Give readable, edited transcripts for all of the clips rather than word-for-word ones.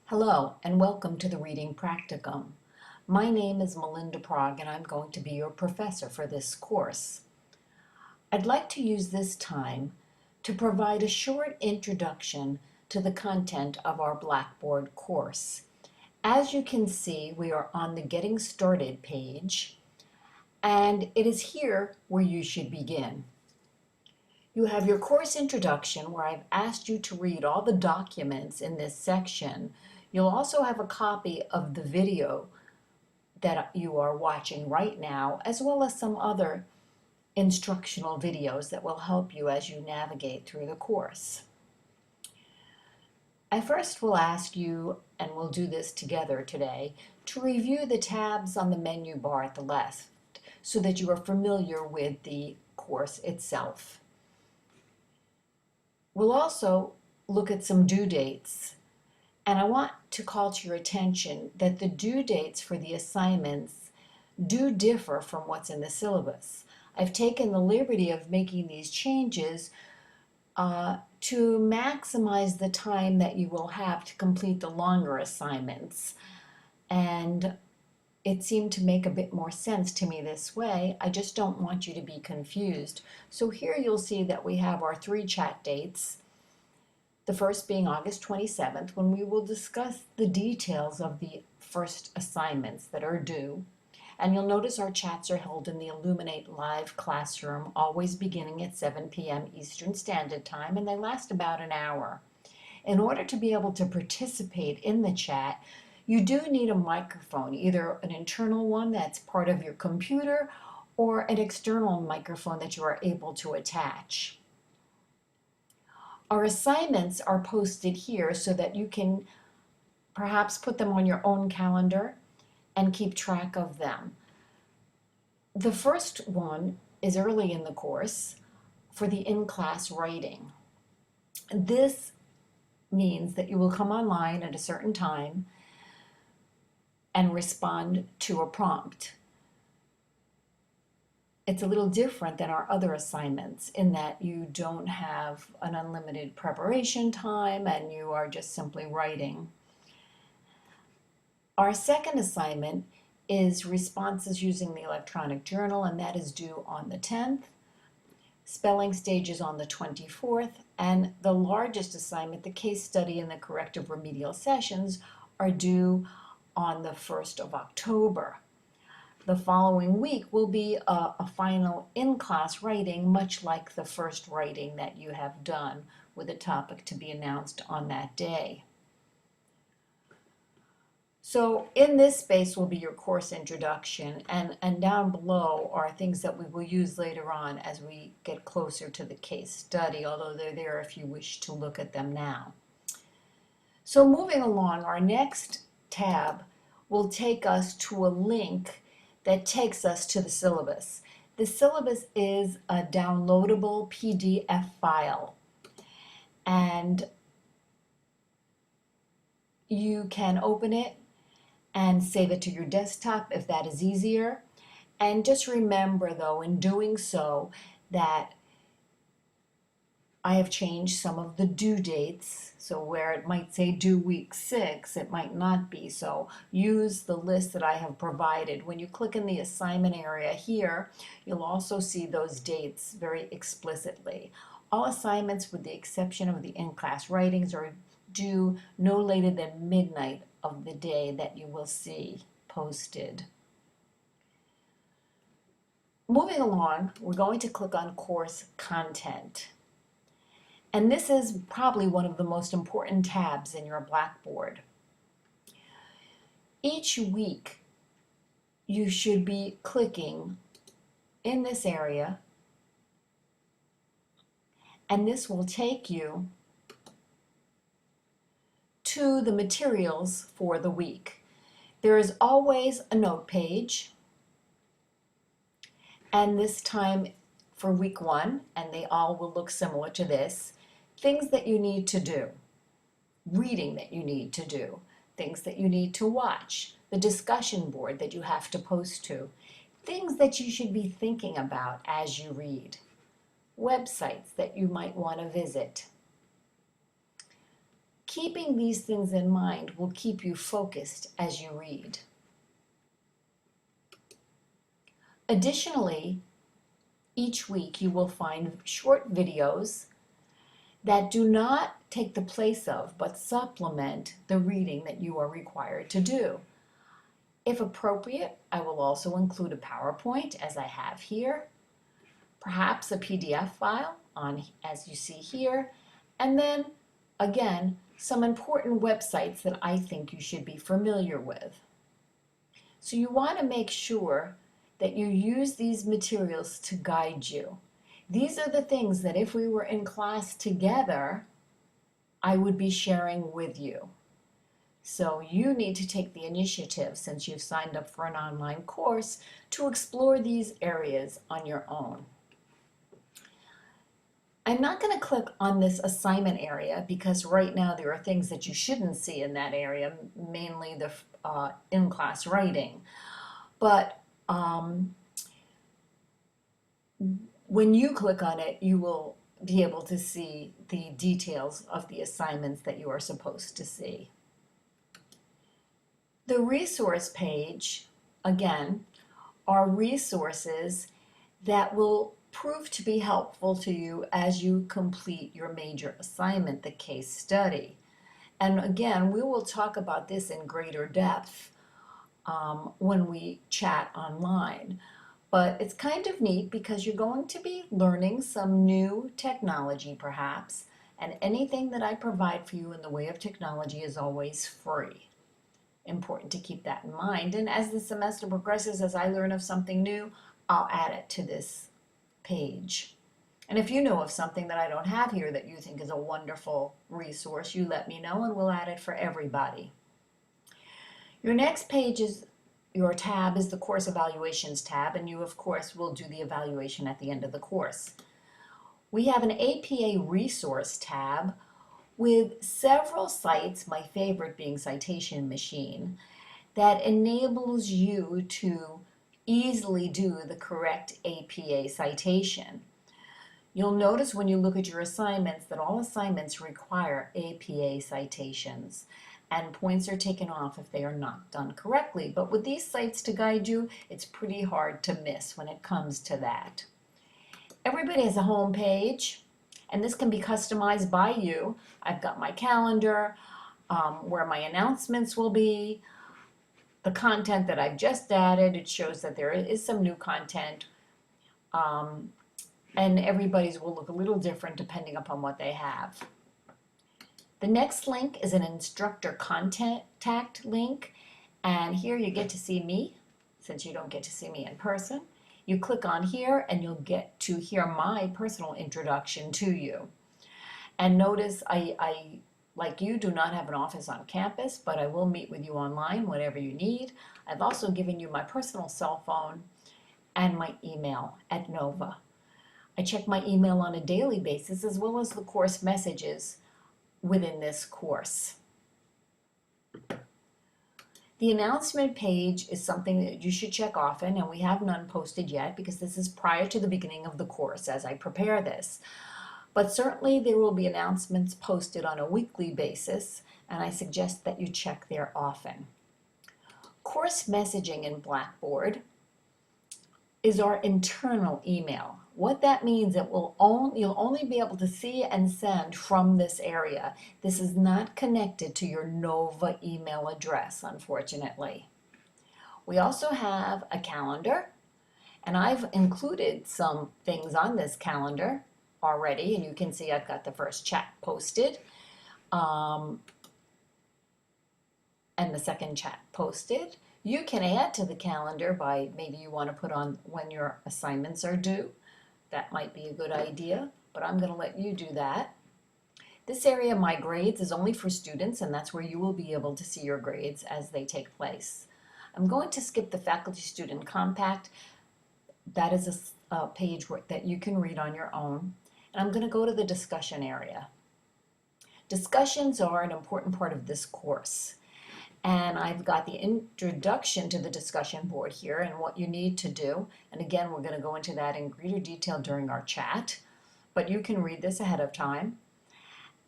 Hello and welcome to the Reading Practicum. My name is Melinda Prague and I'm going to be your professor for this course. I'd like to use this time to provide a short introduction to the content of our Blackboard course. As you can see, we are on the Getting Started page, and it is here where you should begin. You have your course introduction where I've asked you to read all the documents in this section. You'll also have a copy of the video that you are watching right now, as well as some other instructional videos that will help you as you navigate through the course. I first will ask you, and we'll do this together today, to review the tabs on the menu bar at the left so that you are familiar with the course itself. We'll also look at some due dates, and I want to call to your attention that the due dates for the assignments do differ from what's in the syllabus. I've taken the liberty of making these changes to maximize the time that you will have to complete the longer assignments, and it seemed to make a bit more sense to me this way. I just don't want you to be confused. So here you'll see that we have our 3 chat dates, the first being August 27th, when we will discuss the details of the first assignments that are due. And you'll notice our chats are held in the Illuminate live classroom, always beginning at 7 p.m. Eastern Standard Time, and they last about an hour. In order to be able to participate in the chat, you do need a microphone, either an internal one that's part of your computer or an external microphone that you are able to attach. Our assignments are posted here so that you can perhaps put them on your own calendar and keep track of them. The first one is early in the course for the in-class writing. This means that you will come online at a certain time and respond to a prompt. It's a little different than our other assignments in that you don't have an unlimited preparation time and you are just simply writing. Our second assignment is responses using the electronic journal, and that is due on the 10th. Spelling stage is on the 24th, and the largest assignment, the case study and the corrective remedial sessions, are due on the 1st of October. The following week will be a final in-class writing, much like the first writing that you have done, with a topic to be announced on that day. So in this space will be your course introduction, and down below are things that we will use later on as we get closer to the case study, although they're there if you wish to look at them now. So moving along, our next tab will take us to a link that takes us to the syllabus. The syllabus is a downloadable PDF file, and you can open it and save it to your desktop if that is easier. And just remember, though, in doing so, that I have changed some of the due dates, so where it might say due week 6, it might not be. So use the list that I have provided. When you click in the assignment area here, you'll also see those dates very explicitly. All assignments, with the exception of the in-class writings, are due no later than midnight of the day that you will see posted. Moving along, we're going to click on course content. And this is probably one of the most important tabs in your Blackboard. Each week, you should be clicking in this area, and this will take you to the materials for the week. There is always a note page, and this time for week 1, and they all will look similar to this. Things that you need to do, reading that you need to do, things that you need to watch, the discussion board that you have to post to, things that you should be thinking about as you read, websites that you might want to visit, Keeping these things in mind will keep you focused as you read. Additionally, each week you will find short videos that do not take the place of but supplement the reading that you are required to do. If appropriate, I will also include a PowerPoint as I have here, perhaps a PDF file as you see here, and then again some important websites that I think you should be familiar with. So you want to make sure that you use these materials to guide you. These are the things that if we were in class together, I would be sharing with you. So you need to take the initiative, since you've signed up for an online course, to explore these areas on your own. I'm not going to click on this assignment area because right now there are things that you shouldn't see in that area, mainly the in-class writing. But when you click on it, you will be able to see the details of the assignments that you are supposed to see. The resource page, again, are resources that will prove to be helpful to you as you complete your major assignment, the case study. And again, we will talk about this in greater depth when we chat online. But it's kind of neat because you're going to be learning some new technology perhaps, and anything that I provide for you in the way of technology is always free. Important to keep that in mind. And as the semester progresses, as I learn of something new, I'll add it to this page. And if you know of something that I don't have here that you think is a wonderful resource, you let me know and we'll add it for everybody. Your next page is your tab is the course evaluations tab, and you of course will do the evaluation at the end of the course. We have an APA resource tab with several sites, my favorite being Citation Machine, that enables you to easily do the correct APA citation. You'll notice when you look at your assignments that all assignments require APA citations, and points are taken off if they are not done correctly. But with these sites to guide you, it's pretty hard to miss when it comes to that. Everybody has a home page, and this can be customized by you. I've got my calendar, where my announcements will be, the content that I've just added. It shows that there is some new content, and everybody's will look a little different depending upon what they have. The next link is an instructor contact link, and here you get to see me, since you don't get to see me in person. You click on here and you'll get to hear my personal introduction to you. And notice I like you, do not have an office on campus, but I will meet with you online whenever you need. I've also given you my personal cell phone and my email at Nova. I check my email on a daily basis as well as the course messages within this course. The announcement page is something that you should check often, and we have none posted yet because this is prior to the beginning of the course as I prepare this. But certainly there will be announcements posted on a weekly basis, and I suggest that you check there often. Course messaging in Blackboard is our internal email. What that means, you'll only be able to see and send from this area. This is not connected to your Nova email address, unfortunately. We also have a calendar, and I've included some things on this calendar already, and you can see I've got the first chat posted, and the second chat posted. You can add to the calendar by maybe you want to put on when your assignments are due. That might be a good idea, but I'm going to let you do that. This area, My Grades, is only for students, and that's where you will be able to see your grades as they take place. I'm going to skip the Faculty Student Compact. That is a page that you can read on your own. And I'm going to go to the discussion area. Discussions are an important part of this course. And I've got the introduction to the discussion board here and what you need to do. And again, we're going to go into that in greater detail during our chat, but you can read this ahead of time.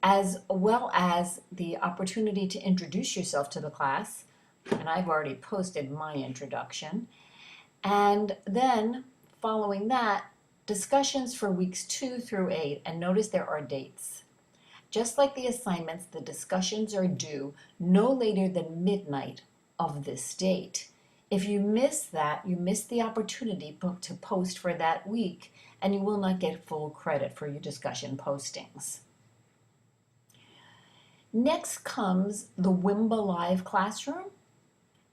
as well as the opportunity to introduce yourself to the class. And I've already posted my introduction. And then following that, discussions for weeks 2 through 8. And notice there are dates. Just like the assignments, the discussions are due no later than midnight of this date. If you miss that, you miss the opportunity to post for that week, and you will not get full credit for your discussion postings. Next comes the Wimba Live Classroom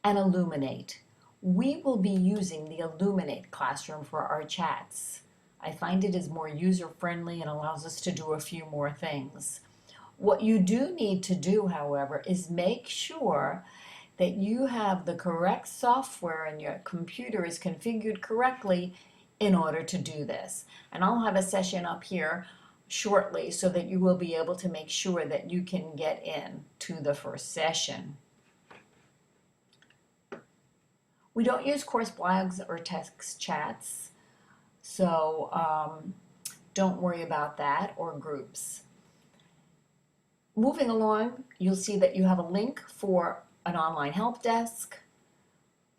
and Illuminate. We will be using the Illuminate Classroom for our chats. I find it is more user-friendly and allows us to do a few more things. What you do need to do, however, is make sure that you have the correct software and your computer is configured correctly in order to do this. And I'll have a session up here shortly so that you will be able to make sure that you can get in to the first session. We don't use course blogs or text chats, so don't worry about that, or groups. Moving along, you'll see that you have a link for an online help desk,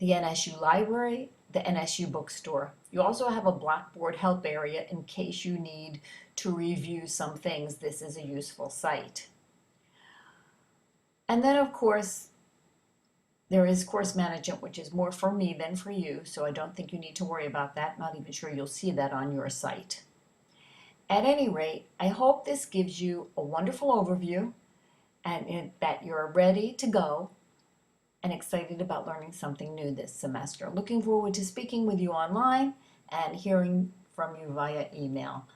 the NSU library, the NSU bookstore. You also have a Blackboard help area in case you need to review some things. This is a useful site. And then, of course, there is course management, which is more for me than for you, so I don't think you need to worry about that. Not even sure you'll see that on your site. At any rate, I hope this gives you a wonderful overview and that you're ready to go and excited about learning something new this semester. Looking forward to speaking with you online and hearing from you via email.